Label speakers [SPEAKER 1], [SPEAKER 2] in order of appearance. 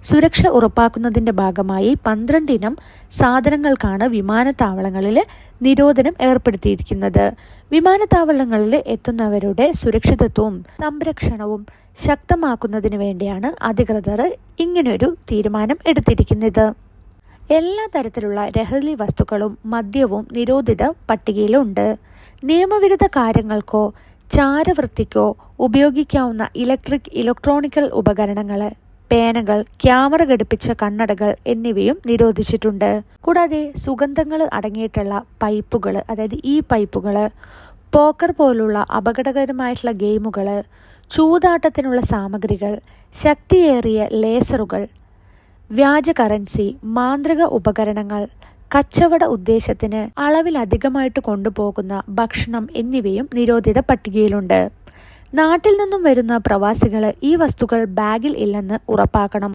[SPEAKER 1] സുരക്ഷ ഉറപ്പാക്കുന്നതിന്റെ ഭാഗമായി 12 ഇനം സാധനങ്ങൾക്കാണ് വിമാനത്താവളങ്ങളിൽ നിരോധനം ഏർപ്പെടുത്തിയിരിക്കുന്നത്. വിമാനത്താവളങ്ങളിൽ എത്തുന്നവരുടെ സുരക്ഷിതത്വവും സംരക്ഷണവും ശക്തമാക്കുന്നതിന് വേണ്ടിയാണ് അധികൃതർ ഇങ്ങനെയൊരു തീരുമാനം എടുത്തിരിക്കുന്നത്. എല്ലാ തരത്തിലുള്ള ലഹരി വസ്തുക്കളും മദ്യവും നിരോധിത പട്ടികയിലുണ്ട്. നിയമവിരുദ്ധ കാര്യങ്ങൾക്കോ ചാരവൃത്തിക്കോ ഉപയോഗിക്കാവുന്ന ഇലക്ട്രോണിക്കൽ ഉപകരണങ്ങൾ, പേനകൾ, ക്യാമറ ഘടിപ്പിച്ച കണ്ണടകൾ എന്നിവയും നിരോധിച്ചിട്ടുണ്ട്. കൂടാതെ സുഗന്ധങ്ങൾ അടങ്ങിയിട്ടുള്ള പൈപ്പുകൾ, അതായത് ഈ പൈപ്പുകൾ, പോക്കർ പോലുള്ള അപകടകരമായിട്ടുള്ള ഗെയിമുകൾ, ചൂതാട്ടത്തിനുള്ള സാമഗ്രികൾ, ശക്തിയേറിയ ലേസറുകൾ, വ്യാജ കറൻസി, മാന്ത്രിക ഉപകരണങ്ങൾ, കച്ചവട ഉദ്ദേശത്തിന് അളവിലധികമായിട്ട് കൊണ്ടുപോകുന്ന ഭക്ഷണം എന്നിവയും നിരോധിത പട്ടികയിലുണ്ട്. നാട്ടിൽ നിന്നും വരുന്ന പ്രവാസികൾ ഈ വസ്തുക്കൾ ബാഗിൽ ഇല്ലെന്ന് ഉറപ്പാക്കണം.